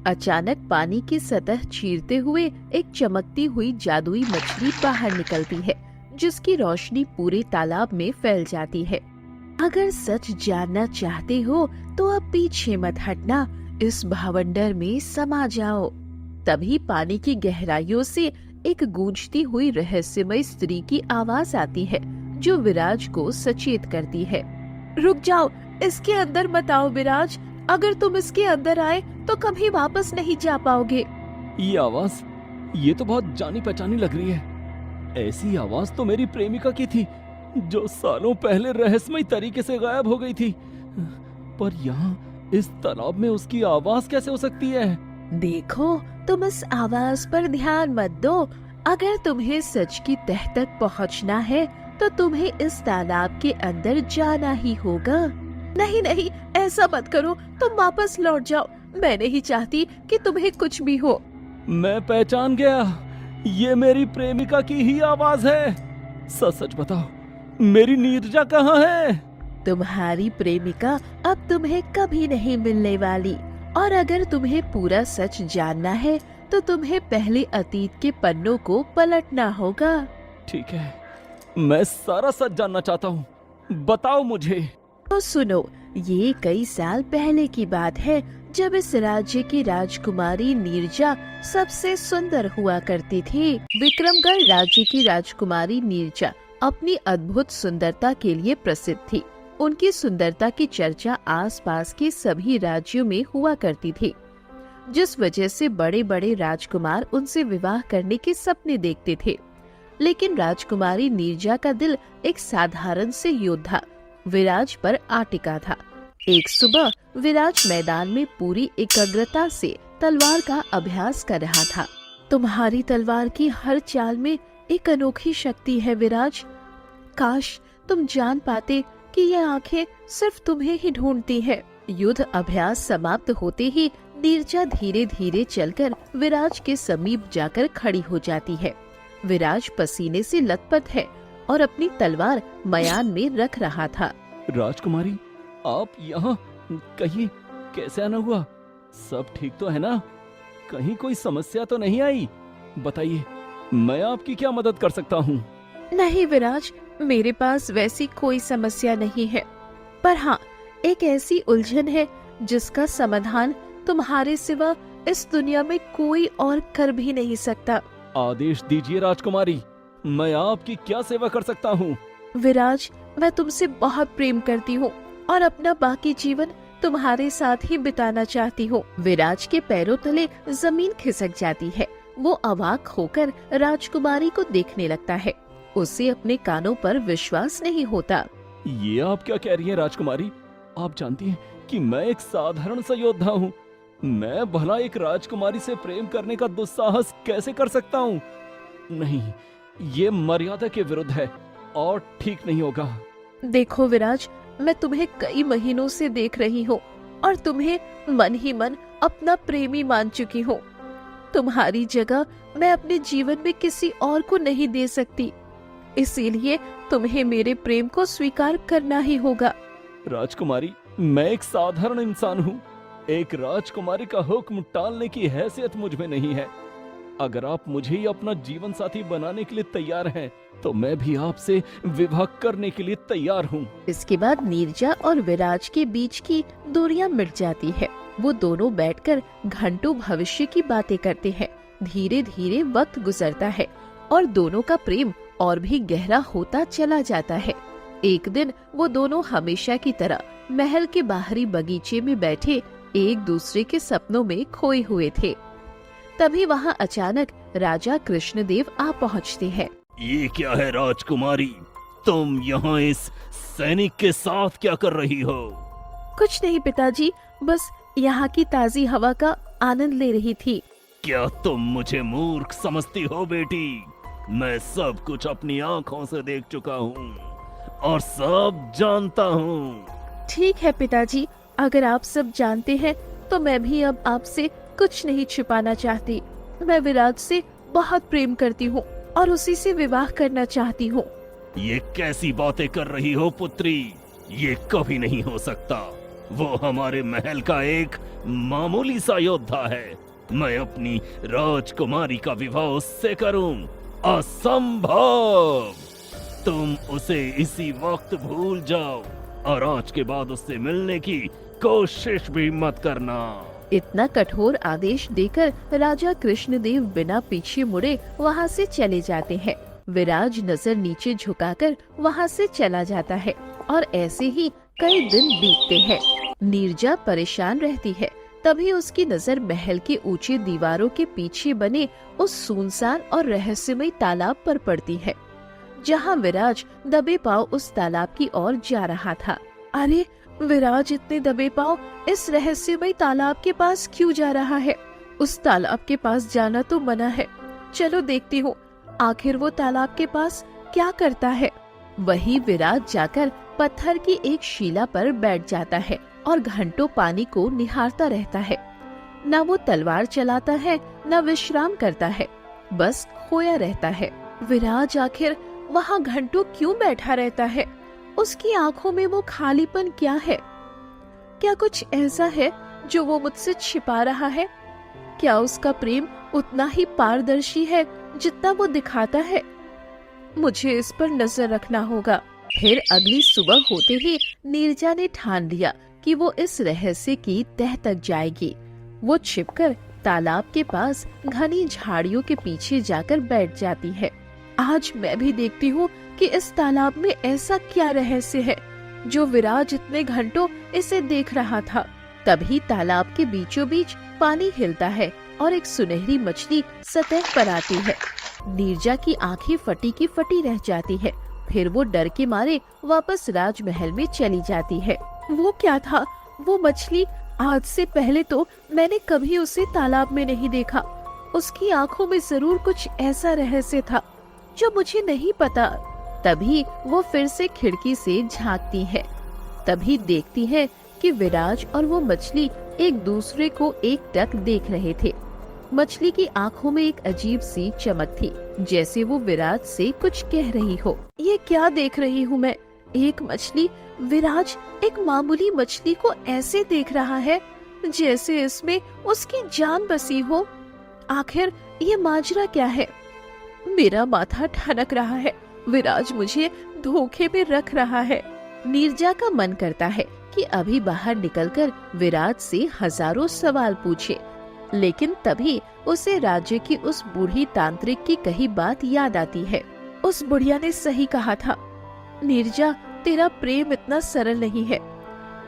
अचानक पानी की सतह चीरते हुए एक चमकती हुई जादुई मछली बाहर निकलती है, जिसकी रोशनी पूरे तालाब में फैल जाती है। अगर सच जानना चाहते हो तो अब पीछे मत हटना, इस भावंडर में समा जाओ। तभी पानी की गहराइयों से एक गूंजती हुई रहस्यमय स्त्री की आवाज आती है, जो विराज को सचेत करती है। रुक जाओ, इसके अंदर मत आओ विराज। अगर तुम इसके अंदर आए तो कभी वापस नहीं जा पाओगे। ये आवाज, ये तो बहुत जानी पहचानी लग रही है। ऐसी आवाज तो मेरी प्रेमिका की थी, जो सालों पहले रहस्यमय तरीके से गायब हो गई थी। पर यहाँ इस तालाब में उसकी आवाज कैसे हो सकती है? देखो, तुम इस आवाज पर ध्यान मत दो। अगर तुम्हें सच की तह तक पहुंचना है तो तुम्हें इस तालाब के अंदर जाना ही होगा। नहीं नहीं, ऐसा मत करो, तुम वापस लौट जाओ। मैं नहीं चाहती कि तुम्हें कुछ भी हो। मैं पहचान गया, ये मेरी प्रेमिका की ही आवाज है। सच सच बताओ, मेरी नीरजा कहाँ है? तुम्हारी प्रेमिका अब तुम्हें कभी नहीं मिलने वाली, और अगर तुम्हें पूरा सच जानना है तो तुम्हें पहले अतीत के पन्नों को पलटना होगा। ठीक है, मैं सारा सच जानना चाहता हूँ, बताओ मुझे। तो सुनो, ये कई साल पहले की बात है, जब इस राज्य की राजकुमारी नीरजा सबसे सुंदर हुआ करती थी। विक्रमगढ़ राज्य की राजकुमारी नीरजा अपनी अद्भुत सुंदरता के लिए प्रसिद्ध थी। उनकी सुंदरता की चर्चा आसपास के सभी राज्यों में हुआ करती थी, जिस वजह से बड़े बड़े राजकुमार उनसे विवाह करने के सपने देखते थे। लेकिन राजकुमारी नीरजा का दिल एक साधारण से योद्धा विराज पर आ टिका था। एक सुबह विराज मैदान में पूरी एकाग्रता से तलवार का अभ्यास कर रहा था। तुम्हारी तलवार की हर चाल में एक अनोखी शक्ति है विराज। काश तुम जान पाते कि ये आंखें सिर्फ तुम्हें ही ढूंढती हैं। युद्ध अभ्यास समाप्त होते ही नीरजा धीरे धीरे चलकर विराज के समीप जाकर खड़ी हो जाती है। विराज पसीने से लथपथ है और अपनी तलवार मयान में रख रहा था। राजकुमारी, आप यहाँ कहीं कैसे आना हुआ? सब ठीक तो है ना? कहीं कोई समस्या तो नहीं आई? बताइए, मैं आपकी क्या मदद कर सकता हूँ? नहीं विराज, मेरे पास वैसी कोई समस्या नहीं है, पर हाँ, एक ऐसी उलझन है जिसका समाधान तुम्हारे सिवा इस दुनिया में कोई और कर भी नहीं सकता। आदेश दीजिए राजकुमारी, मैं आपकी क्या सेवा कर सकता हूँ? विराज, मैं तुमसे बहुत प्रेम करती हूँ और अपना बाकी जीवन तुम्हारे साथ ही बिताना चाहती हूँ। विराज के पैरों तले जमीन खिसक जाती है। वो अवाक होकर राजकुमारी को देखने लगता है। उसे अपने कानों पर विश्वास नहीं होता। ये आप क्या कह रही हैं राजकुमारी? आप जानती हैं कि मैं एक साधारण सा योद्धा हूँ। मैं भला एक राजकुमारी से प्रेम करने का दुस्साहस कैसे कर सकता हूँ? नहीं, ये मर्यादा के विरुद्ध है और ठीक नहीं होगा। देखो विराज, मैं तुम्हें कई महीनों से देख रही हूँ और तुम्हें मन ही मन अपना प्रेमी मान चुकी हूँ। तुम्हारी जगह मैं अपने जीवन में किसी और को नहीं दे सकती, इसीलिए तुम्हें मेरे प्रेम को स्वीकार करना ही होगा। राजकुमारी, मैं एक साधारण इंसान हूँ। एक राजकुमारी का हुक्म टालने की हैसियत मुझ में नहीं है। अगर आप मुझे ही अपना जीवन साथी बनाने के लिए तैयार हैं, तो मैं भी आपसे विवाह करने के लिए तैयार हूँ। इसके बाद नीरजा और विराज के बीच की दूरियां मिट जाती है। वो दोनों बैठकर घंटों भविष्य की बातें करते हैं। धीरे धीरे वक्त गुजरता है और दोनों का प्रेम और भी गहरा होता चला जाता है। एक दिन वो दोनों हमेशा की तरह महल के बाहरी बगीचे में बैठे एक दूसरे के सपनों में खोए हुए थे। तभी वहाँ अचानक राजा कृष्णदेव आ पहुँचते हैं। ये क्या है राजकुमारी, तुम यहाँ इस सैनिक के साथ क्या कर रही हो? कुछ नहीं पिताजी, बस यहाँ की ताजी हवा का आनंद ले रही थी। क्या तुम मुझे मूर्ख समझती हो बेटी? मैं सब कुछ अपनी आँखों से देख चुका हूँ और सब जानता हूँ। ठीक है पिताजी, अगर आप सब जानते हैं तो मैं भी अब आपसे कुछ नहीं छिपाना चाहती। मैं विराज से बहुत प्रेम करती हूँ और उसी से विवाह करना चाहती हूँ। ये कैसी बातें कर रही हो पुत्री? ये कभी नहीं हो सकता। वो हमारे महल का एक मामूली सा योद्धा है। मैं अपनी राजकुमारी का विवाह उससे करूं? असंभव। तुम उसे इसी वक्त भूल जाओ और आज के बाद उससे मिलने की कोशिश भी मत करना। इतना कठोर आदेश देकर राजा कृष्णदेव बिना पीछे मुड़े वहाँ से चले जाते हैं। विराज नजर नीचे झुकाकर वहाँ से चला जाता है और ऐसे ही कई दिन बीतते हैं। नीरजा परेशान रहती है। तभी उसकी नजर महल के ऊंचे दीवारों के पीछे बने उस सुनसान और रहस्यमय तालाब पर पड़ती है, जहाँ विराज दबे पांव उस तालाब की ओर जा रहा था। अरे, विराज इतने दबे पांव इस रहस्यमय तालाब के पास क्यों जा रहा है? उस तालाब के पास जाना तो मना है। चलो देखती हूँ आखिर वो तालाब के पास क्या करता है। वही विराज जाकर पत्थर की एक शिला पर बैठ जाता है और घंटों पानी को निहारता रहता है। न वो तलवार चलाता है न विश्राम करता है, बस खोया रहता है। विराज आखिर वहाँ घंटों क्यों बैठा रहता है? उसकी आंखों में वो खालीपन क्या है? क्या कुछ ऐसा है जो वो मुझसे छिपा रहा है? क्या उसका प्रेम उतना ही पारदर्शी है जितना वो दिखाता है? मुझे इस पर नजर रखना होगा। फिर अगली सुबह होते ही नीरजा ने ठान लिया कि वो इस रहस्य की तह तक जाएगी। वो छिपकर तालाब के पास घनी झाड़ियों के पीछे जाकर बैठ जाती है। आज मैं भी देखती हूँ कि इस तालाब में ऐसा क्या रहस्य है जो विराज इतने घंटों इसे देख रहा था। तभी तालाब के बीचों बीच पानी हिलता है और एक सुनहरी मछली सतह पर आती है। नीरजा की आंखें फटी की फटी रह जाती है। फिर वो डर के मारे वापस राजमहल में चली जाती है। वो क्या था? वो मछली? आज से पहले तो मैंने कभी उसे तालाब में नहीं देखा। उसकी आंखों में जरूर कुछ ऐसा रहस्य था जो मुझे नहीं पता। तभी वो फिर से खिड़की से झांकती है। तभी देखती है कि विराज और वो मछली एक दूसरे को एकटक देख रहे थे। मछली की आंखों में एक अजीब सी चमक थी, जैसे वो विराज से कुछ कह रही हो। ये क्या देख रही हूँ मैं? एक मछली, विराज एक मामूली मछली को ऐसे देख रहा है जैसे इसमें उसकी जान बसी हो। आखिर ये माजरा क्या है? मेरा माथा ठनक रहा है। विराज मुझे धोखे में रख रहा है। नीरजा का मन करता है कि अभी बाहर निकलकर विराज से हजारों सवाल पूछे, लेकिन तभी उसे राज्य की उस बूढ़ी तांत्रिक की कही बात याद आती है। उस बुढ़िया ने सही कहा था, नीरजा तेरा प्रेम इतना सरल नहीं है।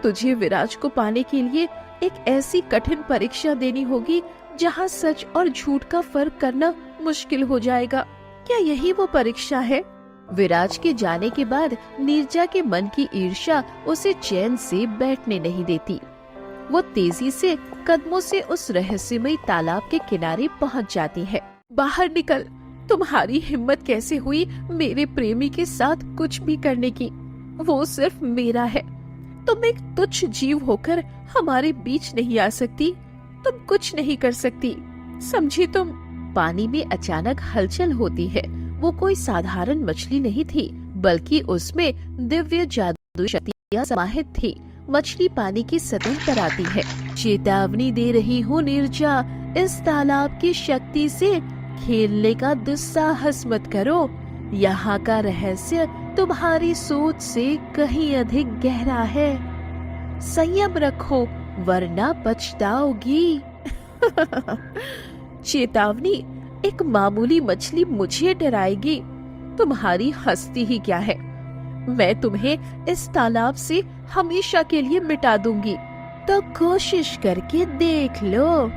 तुझे विराज को पाने के लिए एक ऐसी कठिन परीक्षा देनी होगी जहाँ सच और झूठ का फर्क करना मुश्किल हो जाएगा। क्या यही वो परीक्षा है? विराज के जाने के बाद नीरजा के मन की ईर्ष्या उसे चैन से बैठने नहीं देती। वो तेजी से कदमों से उस रहस्यमय तालाब के किनारे पहुंच जाती है। बाहर निकल। तुम्हारी हिम्मत कैसे हुई मेरे प्रेमी के साथ कुछ भी करने की? वो सिर्फ मेरा है। तुम एक तुच्छ जीव होकर हमारे बीच नहीं आ सकती। तुम कुछ नहीं कर सकती, समझी तुम? पानी में अचानक हलचल होती है। वो कोई साधारण मछली नहीं थी, बल्कि उसमें दिव्य जादू शक्तियां समाहित थी। मछली पानी की सतह पर आती है। चेतावनी दे रही हूँ नीरजा, इस तालाब की शक्ति से खेलने का दुस्साहस मत करो। यहाँ का रहस्य तुम्हारी सोच से कहीं अधिक गहरा है। संयम रखो वरना पछताओगी। चेतावनी? एक मामूली मछली मुझे डराएगी? तुम्हारी हस्ती ही क्या है। मैं तुम्हें इस तालाब से हमेशा के लिए मिटा दूंगी। तो कोशिश करके देख लो।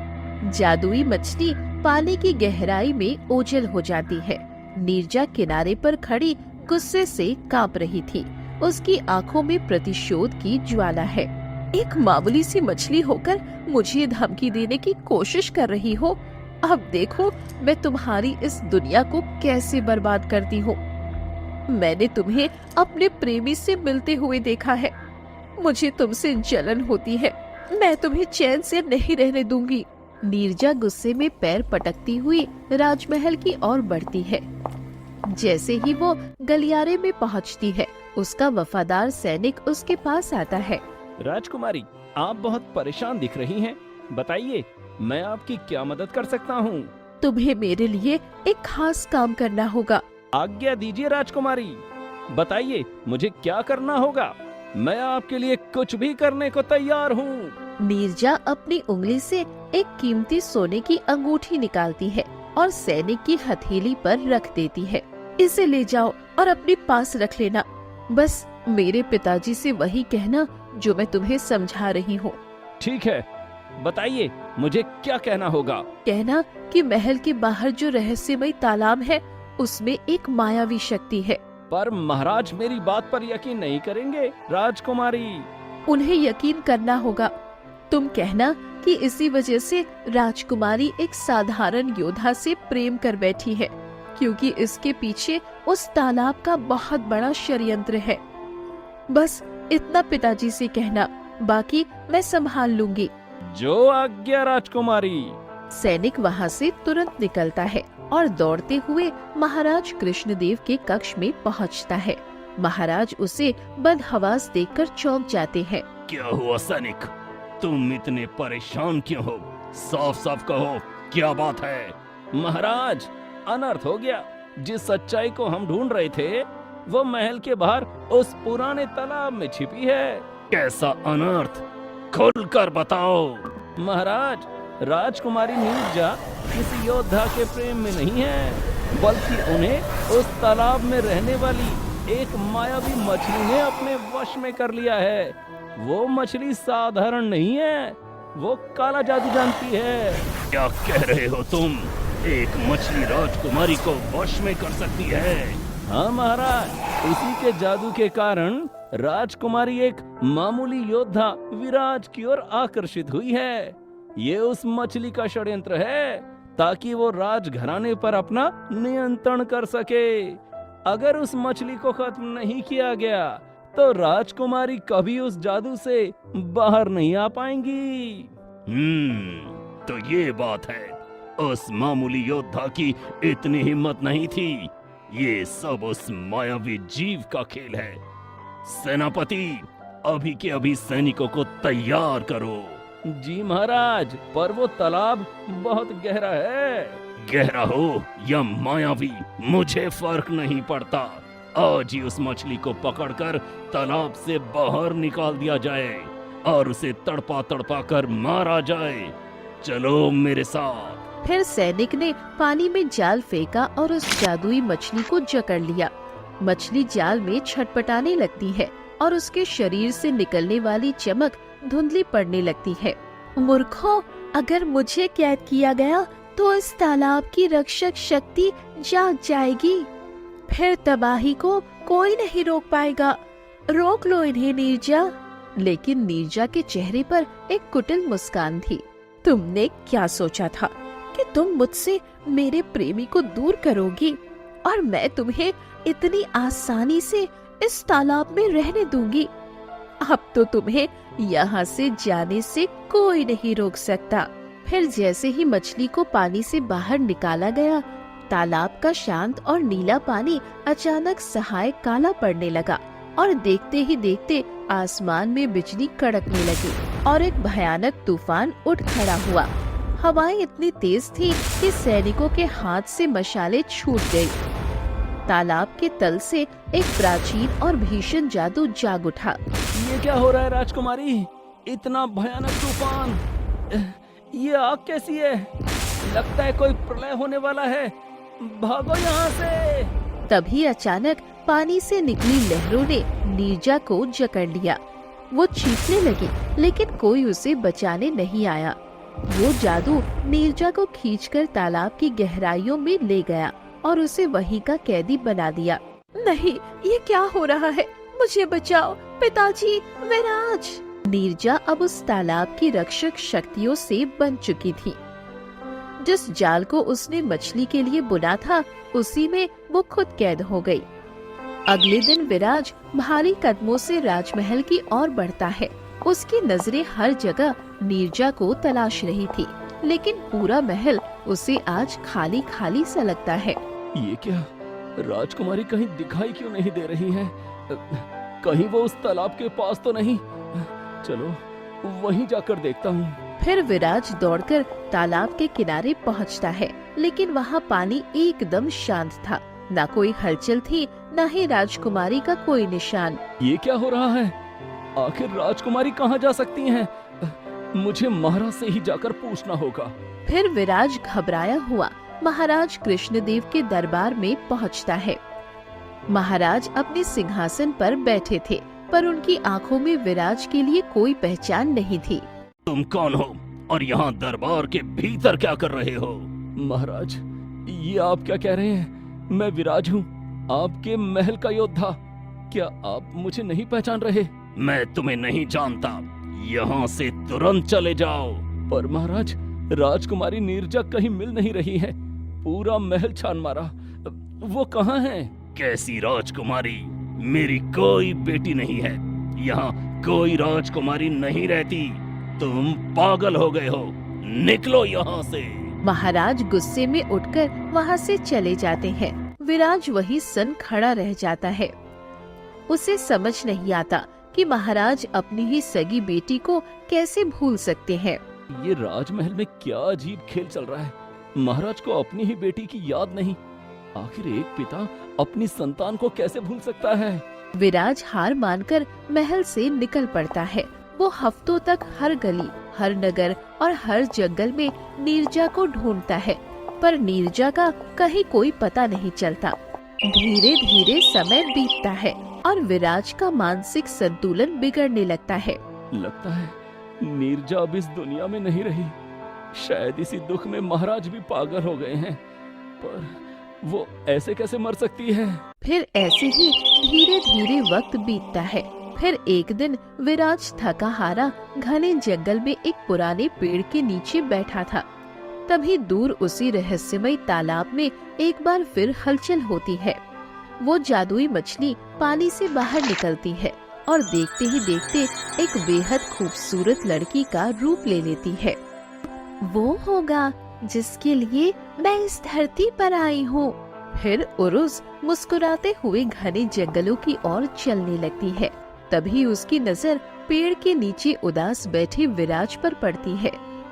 जादुई मछली पानी की गहराई में ओझल हो जाती है। नीरजा किनारे पर खड़ी गुस्से से कांप रही थी। उसकी आंखों में प्रतिशोध की ज्वाला है। एक मामूली सी मछली होकर मुझे धमकी देने की कोशिश कर रही हो। अब देखो मैं तुम्हारी इस दुनिया को कैसे बर्बाद करती हूँ। मैंने तुम्हें अपने प्रेमी से मिलते हुए देखा है। मुझे तुमसे जलन होती है। मैं तुम्हें चैन से नहीं रहने दूंगी। नीरजा गुस्से में पैर पटकती हुई राजमहल की ओर बढ़ती है। जैसे ही वो गलियारे में पहुंचती है, उसका वफादार सैनिक उसके पास आता है। राजकुमारी, आप बहुत परेशान दिख रही हैं। बताइए, मैं आपकी क्या मदद कर सकता हूँ? तुम्हें मेरे लिए एक खास काम करना होगा। आज्ञा दीजिए राजकुमारी, बताइए मुझे क्या करना होगा। मैं आपके लिए कुछ भी करने को तैयार हूँ। नीरजा अपनी उंगली से एक कीमती सोने की अंगूठी निकालती है और सैनिक की हथेली पर रख देती है। इसे ले जाओ और अपने पास रख लेना। बस मेरे पिताजी से वही कहना जो मैं तुम्हें समझा रही हूँ। ठीक है, बताइए मुझे क्या कहना होगा। कहना कि महल के बाहर जो रहस्यमय तालाब है उसमें एक मायावी शक्ति है। पर महाराज मेरी बात पर यकीन नहीं करेंगे राजकुमारी। उन्हें यकीन करना होगा। तुम कहना कि इसी वजह से राजकुमारी एक साधारण योद्धा से प्रेम कर बैठी है, क्योंकि इसके पीछे उस तालाब का बहुत बड़ा षड्यंत्र है। बस इतना पिताजी से कहना, बाकी मैं संभाल लूंगी। जो आज्ञा राजकुमारी। सैनिक वहाँ से तुरंत निकलता है और दौड़ते हुए महाराज कृष्णदेव के कक्ष में पहुँचता है। महाराज उसे बदहवास देखकर चौंक जाते हैं। क्या हुआ सैनिक, तुम इतने परेशान क्यों हो? साफ साफ कहो, क्या बात है? महाराज, अनर्थ हो गया। जिस सच्चाई को हम ढूंढ रहे थे वो महल के बाहर उस पुराने तालाब में छिपी है। कैसा अनर्थ, खुल कर बताओ। महाराज, राजकुमारी नीरजा किसी योद्धा के प्रेम में नहीं है, बल्कि उन्हें उस तालाब में रहने वाली एक मायावी मछली ने अपने वश में कर लिया है। वो मछली साधारण नहीं है, वो काला जादू जानती है। क्या कह रहे हो तुम? एक मछली राजकुमारी को वश में कर सकती है? हाँ महाराज, उसी के जादू के कारण राजकुमारी एक मामूली योद्धा विराज की ओर आकर्षित हुई है। ये उस मछली का षड्यंत्र है ताकि वो राजघराने पर अपना नियंत्रण कर सके। अगर उस मछली को खत्म नहीं किया गया तो राजकुमारी कभी उस जादू से बाहर नहीं आ पाएंगी। तो ये बात है। उस मामूली योद्धा की इतनी हिम्मत नहीं थी। ये सब उस मायावी जीव का खेल है। सेनापति, अभी के अभी सैनिकों को तैयार करो। जी महाराज, पर वो तालाब बहुत गहरा है। गहरा हो या मायावी, मुझे फर्क नहीं पड़ता। आज ही उस मछली को पकड़कर तालाब से बाहर निकाल दिया जाए और उसे तड़पा तड़पा कर मारा जाए। चलो मेरे साथ। फिर सैनिक ने पानी में जाल फेंका और उस जादुई मछली को जकड़ लिया। मछली जाल में छटपटाने लगती है और उसके शरीर से निकलने वाली चमक धुंधली पड़ने लगती है। मूर्खों, अगर मुझे कैद किया गया तो इस तालाब की रक्षक शक्ति जाग जाएगी। फिर तबाही को कोई नहीं रोक पाएगा। रोक लो इन्हें नीरजा। लेकिन नीरजा के चेहरे पर एक कुटिल मुस्कान थी। तुमने क्या सोचा था कि तुम मुझसे मेरे प्रेमी को दूर करोगी और मैं तुम्हें इतनी आसानी से इस तालाब में रहने दूंगी? अब तो तुम्हें यहाँ से जाने से कोई नहीं रोक सकता। फिर जैसे ही मछली को पानी से बाहर निकाला गया, तालाब का शांत और नीला पानी अचानक सहायक काला पड़ने लगा और देखते ही देखते आसमान में बिजली कड़कने लगी और एक भयानक तूफान उठ खड़ा हुआ। हवाएं इतनी तेज थी कि सैनिकों के हाथ से मशालें छूट गई। तालाब के तल से एक प्राचीन और भीषण जादू जाग उठा। ये क्या हो रहा है राजकुमारी? इतना भयानक तूफान, ये आग कैसी है? लगता है कोई प्रलय होने वाला है। भागो यहाँ से। तभी अचानक पानी से निकली लहरों ने नीरजा को जकड़ लिया। वो चीखने लगी, लेकिन कोई उसे बचाने नहीं आया। वो जादू नीरजा को खींचकर तालाब की गहराइयों में ले गया और उसे वहीं का कैदी बना दिया। नहीं, ये क्या हो रहा है? मुझे बचाओ पिताजी, विराज। नीरजा अब उस तालाब की रक्षक शक्तियों से बन चुकी थी। जिस जाल को उसने मछली के लिए बुना था, उसी में वो खुद कैद हो गई। अगले दिन विराज भारी कदमों से राजमहल की ओर बढ़ता है। उसकी नजरें हर जगह नीरजा को तलाश रही थी, लेकिन पूरा महल उसे आज खाली खाली सा लगता है। ये क्या? राजकुमारी कहीं दिखाई क्यों नहीं दे रही है? कहीं वो उस तालाब के पास तो नहीं? चलो वहीं जाकर देखता हूँ। फिर विराज दौड़कर तालाब के किनारे पहुंचता है, लेकिन वहाँ पानी एकदम शांत था। ना कोई हलचल थी, ना ही राजकुमारी का कोई निशान। ये क्या हो रहा है? आखिर राजकुमारी कहाँ जा सकती हैं? मुझे महाराज से ही जाकर पूछना होगा। फिर विराज घबराया हुआ महाराज कृष्णदेव के दरबार में पहुंचता है। महाराज अपने सिंहासन पर बैठे थे, पर उनकी आंखों में विराज के लिए कोई पहचान नहीं थी। तुम कौन हो और यहाँ दरबार के भीतर क्या कर रहे हो? महाराज, ये आप क्या कह रहे हैं? मैं विराज हूँ, आपके महल का योद्धा। क्या आप मुझे नहीं पहचान रहे? मैं तुम्हें नहीं जानता, यहाँ से तुरंत चले जाओ। पर महाराज, राजकुमारी नीरजा कहीं मिल नहीं रही है। पूरा महल छान मारा, वो कहाँ है? कैसी राजकुमारी? मेरी कोई बेटी नहीं है, यहाँ कोई राजकुमारी नहीं रहती। तुम पागल हो गए हो, निकलो यहाँ से। महाराज गुस्से में उठकर वहाँ से चले जाते हैं। विराज वही सन खड़ा रह जाता है। उसे समझ नहीं आता कि महाराज अपनी ही सगी बेटी को कैसे भूल सकते हैं। ये राजमहल में क्या अजीब खेल चल रहा है? महाराज को अपनी ही बेटी की याद नहीं। आखिर एक पिता अपनी संतान को कैसे भूल सकता है? विराज हार मानकर महल से निकल पड़ता है। वो हफ्तों तक हर गली, हर नगर और हर जंगल में नीरजा को ढूंढता है, पर नीरजा का कहीं कोई पता नहीं चलता। धीरे धीरे समय बीतता है और विराज का मानसिक संतुलन बिगड़ने लगता है। लगता है नीरजा अब इस दुनिया में नहीं रही। शायद इसी दुख में महाराज भी पागल हो गए हैं। पर वो ऐसे कैसे मर सकती है? फिर ऐसे ही धीरे धीरे वक्त बीतता है। फिर एक दिन विराज थका हारा घने जंगल में एक पुराने पेड़ के नीचे बैठा था। तभी दूर उसी रहस्यमय तालाब में एक बार फिर हलचल होती है। वो जादुई मछली पानी से बाहर निकलती है और देखते ही देखते एक बेहद खूबसूरत लड़की का रूप ले लेती है। वो होगा जिसके लिए मैं इस धरती पर आई हूँ। फिर उरुस मुस्कुराते हुए घने जंगलों की ओर चलने लगती है। तभी उसकी नजर पेड़ के नीचे उदास बैठे विराज पर पड़ती है।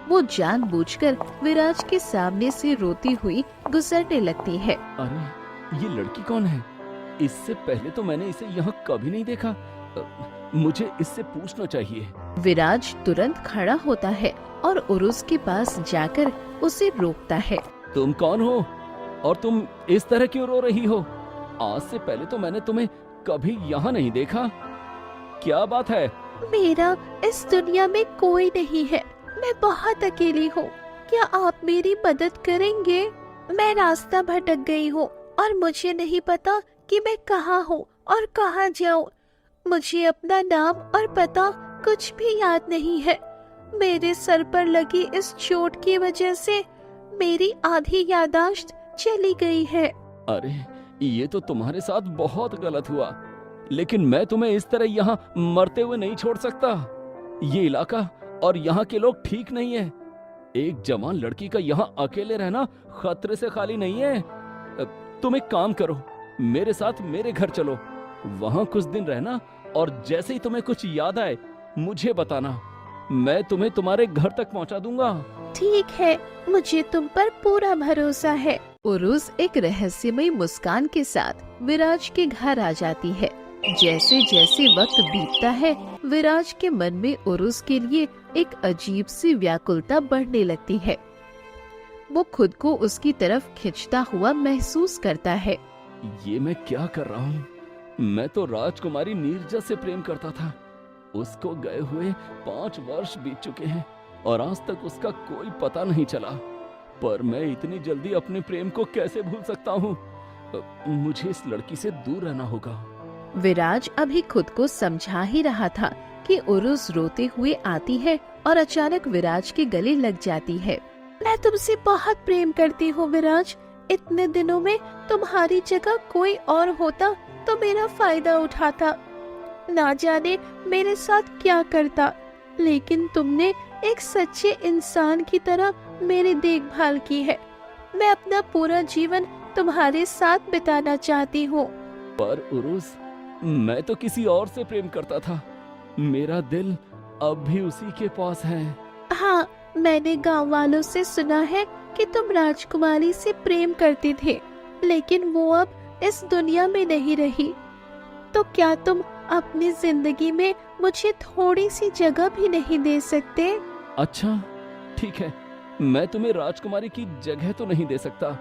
वो जानबूझकर विराज के सामने से रोती हुई गुजरने लगती है। अरे, ये लड़की कौन है? इससे पहले तो मैंने इसे यहाँ कभी नहीं देखा। मुझे इससे पूछना चाहिए। विराज तुरंत खड़ा होता है और उरुस के पास जाकर उसे रोकता है। तुम कौन हो और तुम इस तरह क्यों रो रही हो? आज से पहले तो मैंने तुम्हें कभी यहाँ नहीं देखा। क्या बात है? मेरा इस दुनिया में कोई नहीं है, मैं बहुत अकेली हूँ। क्या आप मेरी मदद करेंगे? मैं रास्ता भटक गई हूँ और मुझे नहीं पता कि मैं कहाँ हूँ और कहाँ जाऊँ। मुझे अपना नाम और पता कुछ भी याद नहीं है। मेरे सर पर लगी इस चोट की वजह से मेरी आधी यादाश्त चली गई है। अरे, ये तो तुम्हारे साथ बहुत गलत हुआ। लेकिन मैं तुम्हें इस तरह यहाँ मरते हुए नहीं छोड़ सकता। ये इलाका और यहाँ के लोग ठीक नहीं है। एक जवान लड़की का यहाँ अकेले रहना खतरे से खाली नहीं है। तुम एक काम करो, मेरे साथ मेरे घर चलो। वहाँ कुछ दिन रहना और जैसे ही तुम्हें कुछ याद आए मुझे बताना। मैं तुम्हें तुम्हारे घर तक पहुँचा दूंगा। ठीक है, मुझे तुम पर पूरा भरोसा है। उरुस एक रहस्यमय मुस्कान के साथ विराज के घर आ जाती है। जैसे जैसे वक्त बीतता है, विराज के मन में उरुस के लिए एक अजीब सी व्याकुलता बढ़ने लगती है। वो खुद को उसकी तरफ खिंचता हुआ महसूस करता है। ये मैं क्या कर रहा हूँ? मैं तो राजकुमारी नीरजा से प्रेम करता था। उसको गए हुए 5 वर्ष बीत चुके हैं और आज तक उसका कोई पता नहीं चला। पर मैं इतनी जल्दी अपने प्रेम को कैसे भूल सकता हूँ? मुझे इस लड़की से दूर रहना होगा। विराज अभी खुद को समझा ही रहा था कि उरुस रोते हुए आती है और अचानक विराज के गले लग जाती है। मैं तुमसे बहुत प्रेम करती हूँ विराज। इतने दिनों में तुम्हारी जगह कोई और होता तो मेरा फायदा उठाता। ना जाने मेरे साथ क्या करता, लेकिन तुमने एक सच्चे इंसान की तरह मेरी देखभाल की है। मैं अपना पूरा जीवन तुम्हारे साथ बिताना चाहती हूँ। पर उरुस, मैं तो किसी और से प्रेम करता था। मेरा दिल अब भी उसी के पास है। हाँ, मैंने गांव वालों से सुना है कि तुम राजकुमारी से प्रेम करते थे, लेकिन वो अब इस दुनिया में नहीं रही। तो क्या तुम अपनी जिंदगी में मुझे थोड़ी सी जगह भी नहीं दे सकते? अच्छा ठीक है, मैं तुम्हें राजकुमारी की जगह तो नहीं दे सकता,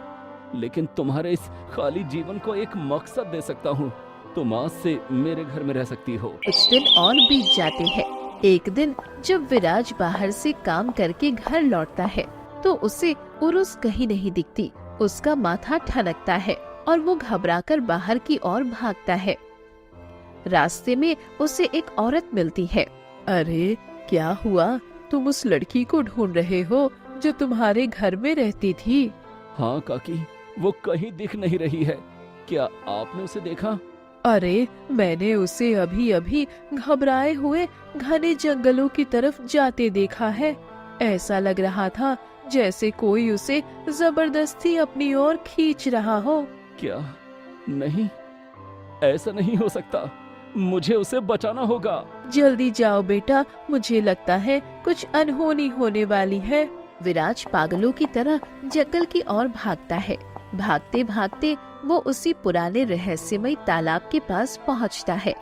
लेकिन तुम्हारे इस खाली जीवन को एक मकसद दे सकता हूँ। तुम आज से मेरे घर में रह सकती हो। कुछ दिन और बीत जाते हैं। एक दिन जब विराज बाहर से काम करके घर लौटता है तो उसे उरुस कहीं नहीं दिखती। उसका माथा ठनकता है और वो घबराकर बाहर की ओर भागता है। रास्ते में उसे एक औरत मिलती है। अरे क्या हुआ, तुम उस लड़की को ढूंढ रहे हो जो तुम्हारे घर में रहती थी? हाँ काकी, वो कहीं दिख नहीं रही है। क्या आपने उसे देखा? अरे मैंने उसे अभी अभी घबराए हुए घने जंगलों की तरफ जाते देखा है। ऐसा लग रहा था जैसे कोई उसे जबरदस्ती अपनी ओर खींच रहा हो। क्या? नहीं, ऐसा नहीं हो सकता। मुझे उसे बचाना होगा। जल्दी जाओ बेटा, मुझे लगता है कुछ अनहोनी होने वाली है। विराज पागलों की तरह जंगल की ओर भागता है। भागते भागते वो उसी पुराने रहस्यमय तालाब के पास पहुंचता है।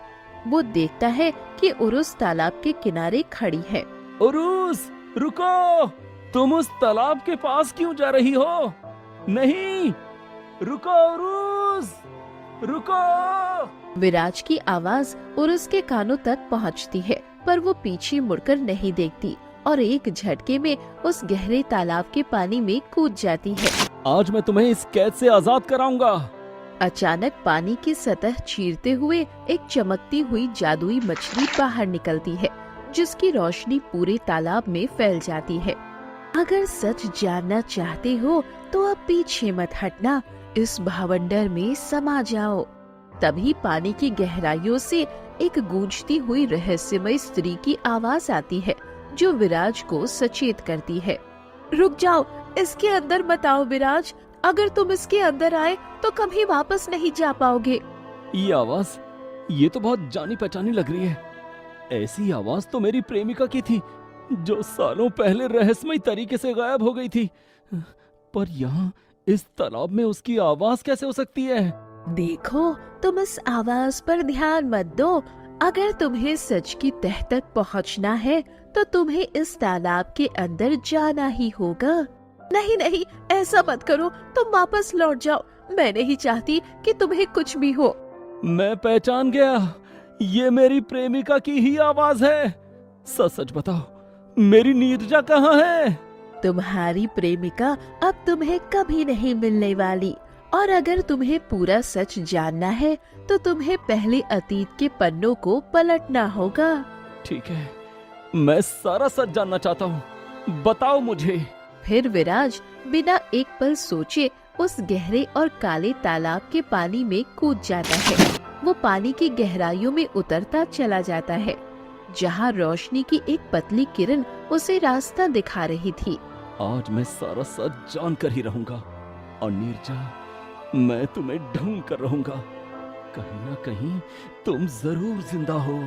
वो देखता है कि उरुस तालाब के किनारे खड़ी है। उरुस, रुको! तुम उस तालाब के पास क्यों जा रही हो? नहीं, रुको उरुस, रुको! विराज की आवाज उरुस के कानों तक पहुंचती है, पर वो पीछे मुड़कर नहीं देखती और एक झटके में उस गहरे तालाब के पानी में कूद जाती है। आज मैं तुम्हें इस कैद से आजाद कराऊंगा। अचानक पानी की सतह चीरते हुए एक चमकती हुई जादुई मछली बाहर निकलती है, जिसकी रोशनी पूरे तालाब में फैल जाती है। अगर सच जानना चाहते हो तो अब पीछे मत हटना, इस भावंडर में समा जाओ। तभी पानी की गहराइयों से एक गूंजती हुई रहस्यमय स्त्री की आवाज आती है, जो विराज को सचेत करती है। रुक जाओ, इसके अंदर मत आओ विराज। अगर तुम इसके अंदर आए तो कभी वापस नहीं जा पाओगे। ये आवाज, ये तो बहुत जानी पहचानी लग रही है। ऐसी आवाज तो मेरी प्रेमिका की थी, जो सालों पहले रहस्यमय तरीके से गायब हो गई थी। पर यहाँ इस तालाब में उसकी आवाज कैसे हो सकती है? देखो, तुम इस आवाज पर ध्यान मत दो। अगर तुम्हें सच की तह तक पहुंचना है तो तुम्हें इस तालाब के अंदर जाना ही होगा। नहीं नहीं, ऐसा मत करो, तुम वापस लौट जाओ। मैं नहीं चाहती कि तुम्हें कुछ भी हो। मैं पहचान गया, ये मेरी प्रेमिका की ही आवाज है। सच सच बताओ, मेरी नीरजा कहाँ है? तुम्हारी प्रेमिका अब तुम्हें कभी नहीं मिलने वाली, और अगर तुम्हें पूरा सच जानना है तो तुम्हें पहले अतीत के पन्नों को पलटना होगा। ठीक है, मैं सारा सच जानना चाहता हूँ, बताओ मुझे। फिर विराज बिना एक पल सोचे उस गहरे और काले तालाब के पानी में कूद जाता है। वो पानी की गहराइयों में उतरता चला जाता है, जहाँ रोशनी की एक पतली किरण उसे रास्ता दिखा रही थी। आज मैं सारा सच जान कर ही रहूंगा, और नीरजा, मैं तुम्हें ढूंढ कर रहूंगा। कहीं ना कहीं तुम जरूर जिंदा हो।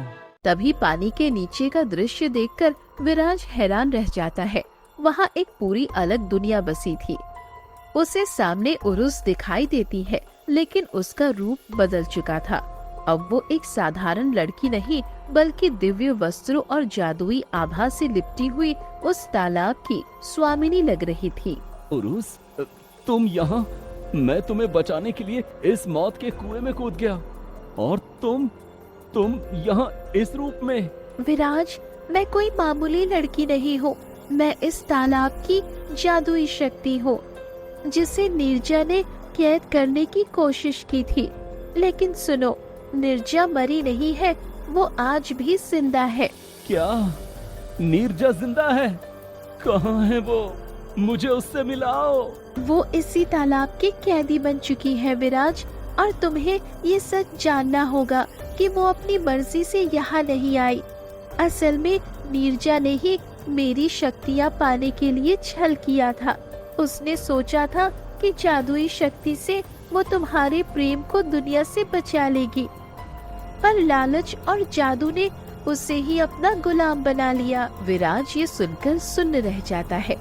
तभी पानी के नीचे का दृश्य देखकर विराज हैरान रह जाता है। वहाँ एक पूरी अलग दुनिया बसी थी। उसे सामने उरुस दिखाई देती है, लेकिन उसका रूप बदल चुका था। अब वो एक साधारण लड़की नहीं, बल्कि दिव्य वस्त्रों और जादुई आभा से लिपटी हुई उस तालाब की स्वामिनी लग रही थी। उरुस, तुम यहाँ? मैं तुम्हें बचाने के लिए इस मौत के कुएं में कूद गया, और तुम यहाँ इस रूप में? विराज, मैं कोई मामूली लड़की नहीं हूँ। मैं इस तालाब की जादुई शक्ति हूँ, जिसे नीरजा ने कैद करने की कोशिश की थी। लेकिन सुनो, नीरजा मरी नहीं है, वो आज भी जिंदा है। क्या नीरजा जिंदा है? कहाँ है वो? मुझे उससे मिलाओ। वो इसी तालाब की कैदी बन चुकी है विराज, और तुम्हें ये सच जानना होगा कि वो अपनी मर्जी से यहाँ नहीं आई। असल में नीरजा ने ही मेरी शक्तियाँ पाने के लिए छल किया था। उसने सोचा था कि जादुई शक्ति से वो तुम्हारे प्रेम को दुनिया से बचा लेगी, पर लालच और जादू ने उसे ही अपना गुलाम बना लिया। विराज ये सुनकर सुन्न रह जाता है।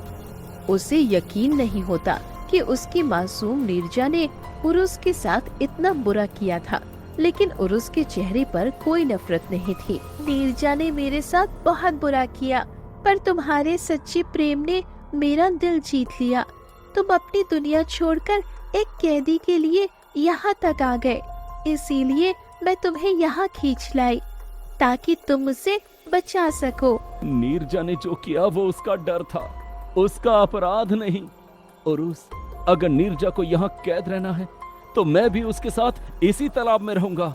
उसे यकीन नहीं होता कि उसकी मासूम नीरजा ने उरुस के साथ इतना बुरा किया था, लेकिन उरुस के चेहरे पर कोई नफरत नहीं थी। नीरजा ने मेरे साथ बहुत बुरा किया, पर तुम्हारे सच्चे प्रेम ने मेरा दिल जीत लिया। तुम अपनी दुनिया छोड़कर एक कैदी के लिए यहाँ तक आ गए, इसीलिए मैं तुम्हें यहाँ खींच लाई ताकि तुम उसे बचा सको। नीरजा ने जो किया वो उसका डर था, उसका अपराध नहीं। उरुस, अगर नीरजा को यहाँ कैद रहना है तो मैं भी उसके साथ इसी तालाब में रहूंगा।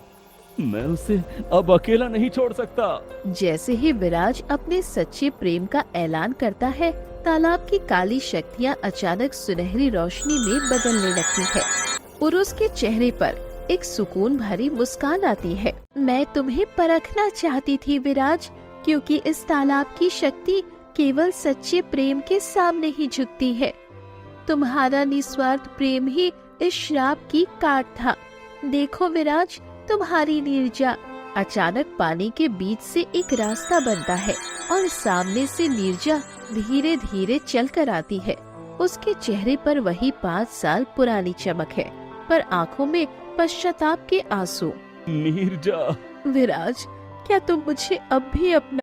मैं उसे अब अकेला नहीं छोड़ सकता। जैसे ही विराज अपने सच्चे प्रेम का ऐलान करता है, तालाब की काली शक्तियाँ अचानक सुनहरी रोशनी में बदलने लगती है। उरुस के चेहरे पर एक सुकून भरी मुस्कान आती है। मैं तुम्हें परखना चाहती थी विराज, क्योंकि इस तालाब की शक्ति केवल सच्चे प्रेम के सामने ही झुकती है। तुम्हारा निस्वार्थ प्रेम ही इस श्राप की काट था। देखो विराज, तुम्हारी नीरजा। अचानक पानी के बीच से एक रास्ता बनता है और सामने से नीरजा धीरे धीरे चल कर आती है। उसके चेहरे पर वही 5 साल पुरानी चमक है, पर आंखों में पश्चाताप के आंसू। नीरजा। विराज, क्या तुम मुझे अब भी अपना